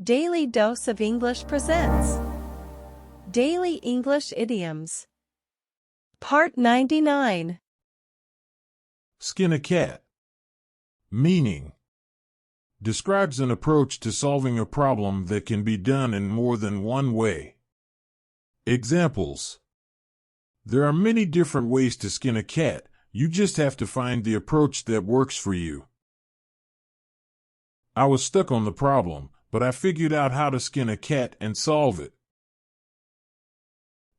Daily Dose of English presents Daily English Idioms. Part 99. Skin a cat. Meaning: describes an approach to solving a problem that can be done in more than one way. Examples: there are many different ways to skin a cat, you just have to find the approach that works for you. I was stuck on the problem, but I figured out how to skin a cat and solve it.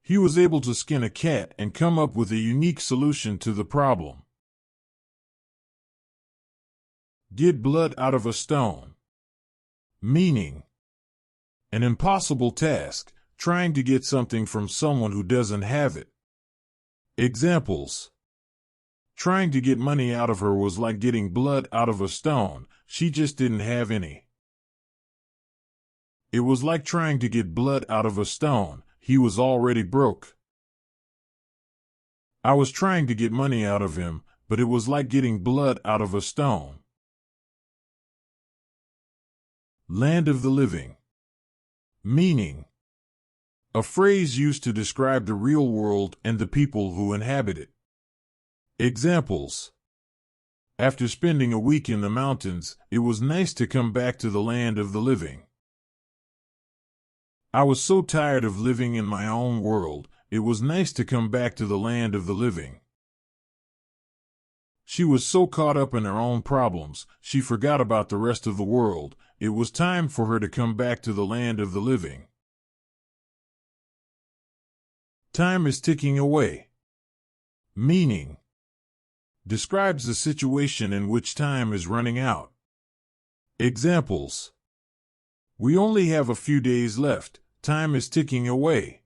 He was able to skin a cat and come up with a unique solution to the problem. Get blood out of a stone. Meaning: an impossible task, trying to get something from someone who doesn't have it. Examples: trying to get money out of her was like getting blood out of a stone, she just didn't have any. It was like trying to get blood out of a stone, he was already broke. I was trying to get money out of him, but it was like getting blood out of a stone. Land of the living. Meaning: a phrase used to describe the real world and the people who inhabit it. Examples: after spending a week in the mountains, it was nice to come back to the land of the living. I was so tired of living in my own world, it was nice to come back to the land of the living. She was so caught up in her own problems, she forgot about the rest of the world. It was time for her to come back to the land of the living. Time is ticking away. Meaning: describes the situation in which time is running out. Examples: we only have a few days left, time is ticking away.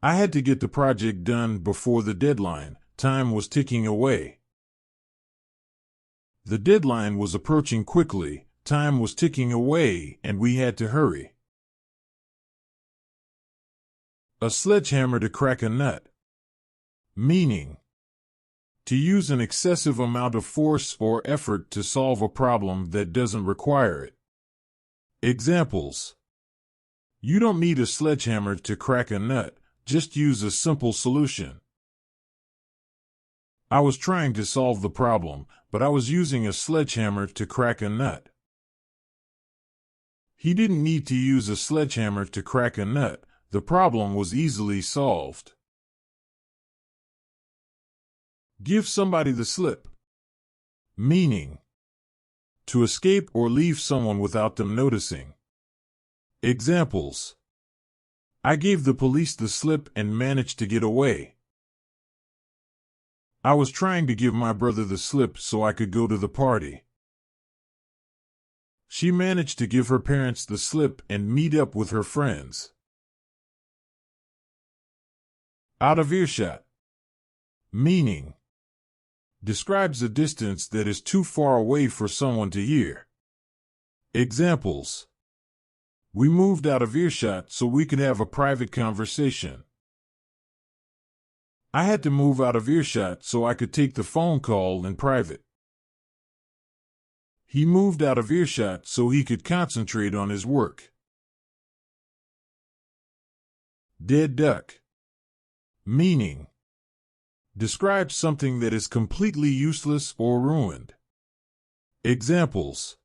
I had to get the project done before the deadline, time was ticking away. The deadline was approaching quickly, time was ticking away, and we had to hurry. A sledgehammer to crack a nut. Meaning: to use an excessive amount of force or effort to solve a problem that doesn't require it. Examples: you don't need a sledgehammer to crack a nut, just use a simple solution. I was trying to solve the problem, but I was using a sledgehammer to crack a nut. He didn't need to use a sledgehammer to crack a nut, the problem was easily solved. Give somebody the slip. Meaning: to escape or leave someone without them noticing. Examples: I gave the police the slip and managed to get away. I was trying to give my brother the slip so I could go to the party. She managed to give her parents the slip and meet up with her friends. Out of earshot. Meaning: describes a distance that is too far away for someone to hear. Examples: we moved out of earshot so we could have a private conversation. I had to move out of earshot so I could take the phone call in private. He moved out of earshot so he could concentrate on his work. Dead duck. Meaning: describes something that is completely useless or ruined. Examples: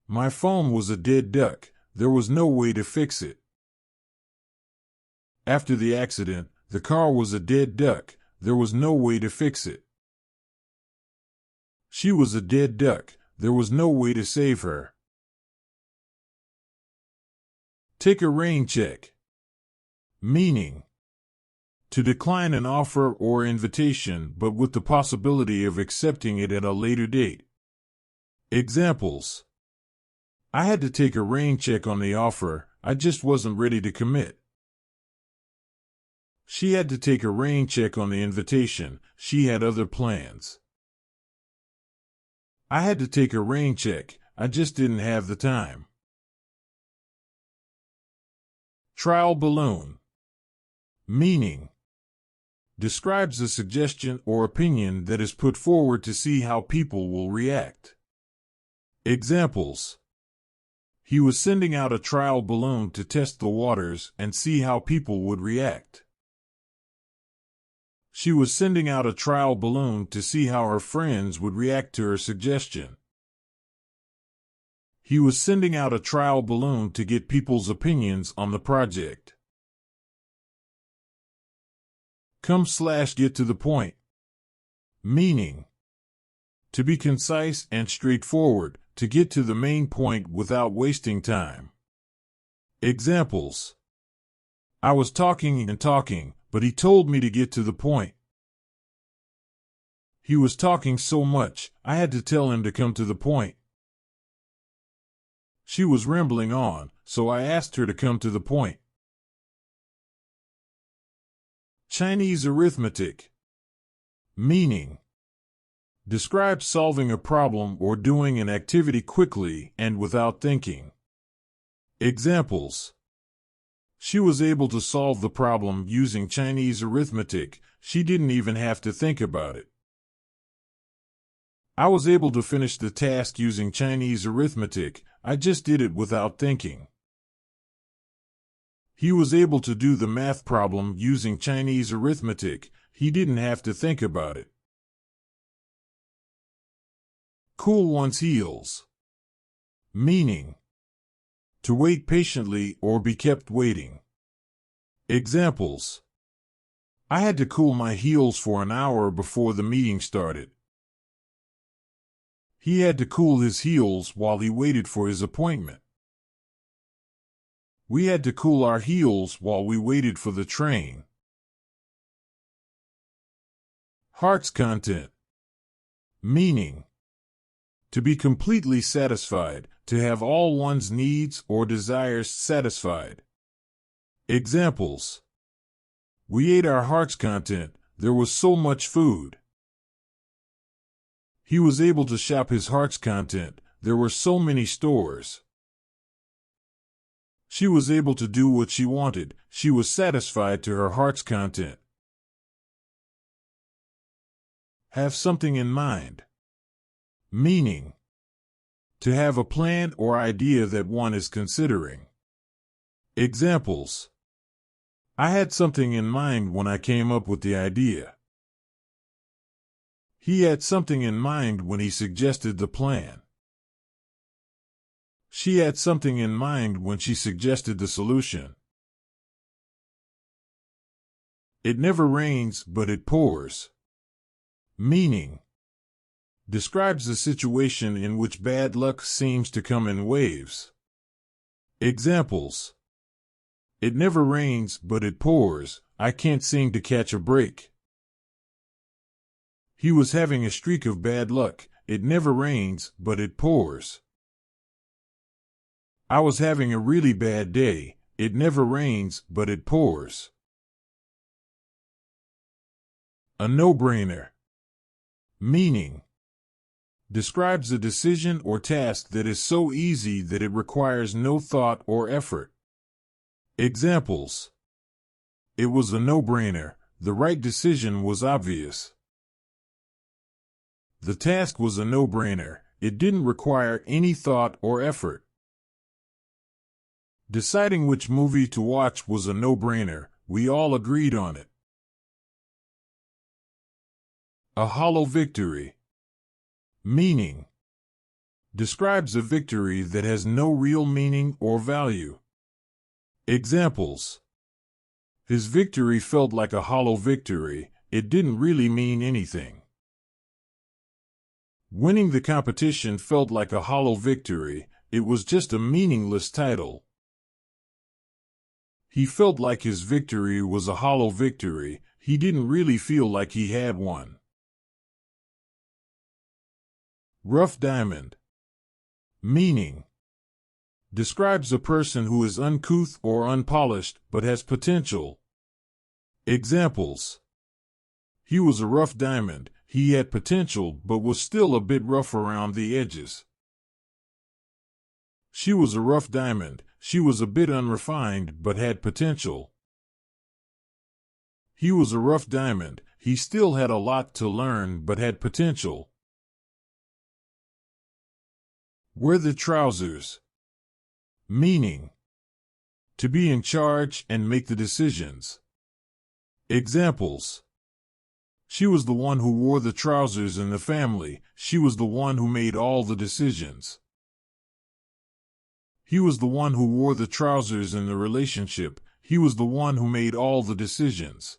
my phone was a dead duck, there was no way to fix it. After the accident, the car was a dead duck, there was no way to fix it. She was a dead duck, there was no way to save her. Take a rain check. Meaning: to decline an offer or invitation but with the possibility of accepting it at a later date. Examples: I had to take a rain check on the offer, I just wasn't ready to commit. She had to take a rain check on the invitation, she had other plans. I had to take a rain check, I just didn't have the time. Trial balloon. Meaning: describes a suggestion or opinion that is put forward to see how people will react. Examples: He was sending out a trial balloon to test the waters and see how people would react. She was sending out a trial balloon to see how her friends would react to her suggestion. He was sending out a trial balloon to get people's opinions on the project. Come/get to the point. Meaning: to be concise and straightforward, to get to the main point without wasting time. Examples: I was talking and talking, but he told me to get to the point. He was talking so much, I had to tell him to come to the point. She was rambling on, so I asked her to come to the point. Chinese arithmetic. Meaning: describes solving a problem or doing an activity quickly and without thinking. Examples: she was able to solve the problem using Chinese arithmetic. She didn't even have to think about it. I was able to finish the task using Chinese arithmetic. I just did it without thinking. He was able to do the math problem using Chinese arithmetic. He didn't have to think about it. Cool one's heels. Meaning: to wait patiently or be kept waiting. Examples: I had to cool my heels for an hour before the meeting started. He had to cool his heels while he waited for his appointment. We had to cool our heels while we waited for the train. Heart's content. Meaning: to be completely satisfied, to have all one's needs or desires satisfied. Examples: we ate our heart's content, there was so much food. He was able to shop his heart's content, there were so many stores. She was able to do what she wanted, she was satisfied to her heart's content. Have something in mind. Meaning: to have a plan or idea that one is considering. Examples: I had something in mind when I came up with the idea. He had something in mind when he suggested the plan. She had something in mind when she suggested the solution. It never rains, but it pours. Meaning: describes the situation in which bad luck seems to come in waves. Examples: it never rains, but it pours. I can't seem to catch a break. He was having a streak of bad luck. It never rains, but it pours. I was having a really bad day. It never rains, but it pours. A no-brainer. Meaning: describes a decision or task that is so easy that it requires no thought or effort. Examples: it was a no-brainer. The right decision was obvious. The task was a no-brainer. It didn't require any thought or effort. Deciding which movie to watch was a no-brainer. We all agreed on it. A hollow victory. Meaning: describes a victory that has no real meaning or value. Examples: his victory felt like a hollow victory. It didn't really mean anything. Winning the competition felt like a hollow victory. It was just a meaningless title. He felt like his victory was a hollow victory. He didn't really feel like he had one. Rough diamond. Meaning: describes a person who is uncouth or unpolished but has potential. Examples: he was a rough diamond. He had potential but was still a bit rough around the edges. She was a rough diamond. She was a bit unrefined but had potential. He was a rough diamond. He still had a lot to learn but had potential. Wear the trousers. Meaning, to be in charge and make the decisions. Examples: she was the one who wore the trousers in the family. She was the one who made all the decisions. He was the one who wore the trousers in the relationship. He was the one who made all the decisions.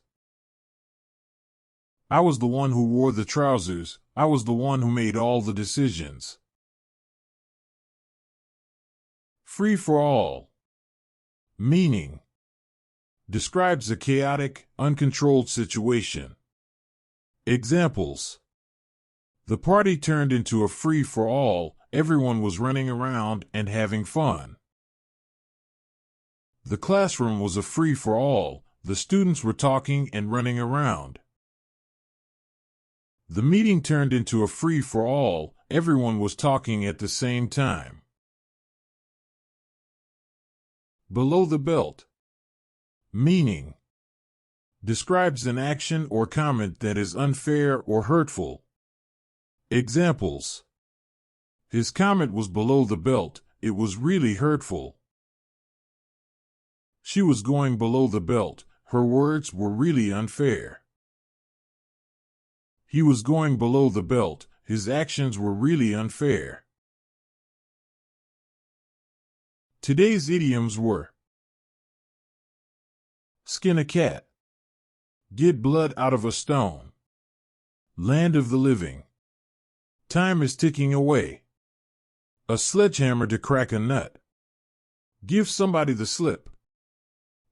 I was the one who wore the trousers. I was the one who made all the decisions. Free for all. Meaning, describes a chaotic, uncontrolled situation. Examples: the party turned into a free-for-all. Everyone was running around and having fun. The classroom was a free-for-all. The students were talking and running around. The meeting turned into a free-for-all. Everyone was talking at the same time. Below the belt. Meaning, describes an action or comment that is unfair or hurtful. Examples: his comment was below the belt. It was really hurtful. She was going below the belt. Her words were really unfair. He was going below the belt. His actions were really unfair. Today's idioms were: skin a cat, get blood out of a stone, land of the living, time is ticking away, a sledgehammer to crack a nut, give somebody the slip,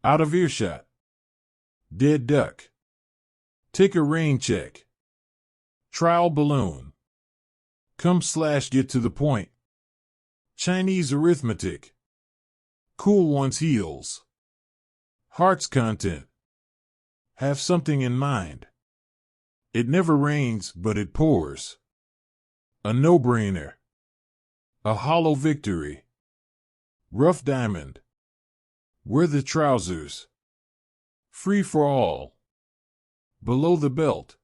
out of earshot, dead duck, take a rain check, trial balloon, come/get to the point, Chinese arithmetic, cool one's heels, heart's content, have something in mind, it never rains but it pours, a no-brainer, a hollow victory, rough diamond, wear the trousers, free for all, below the belt.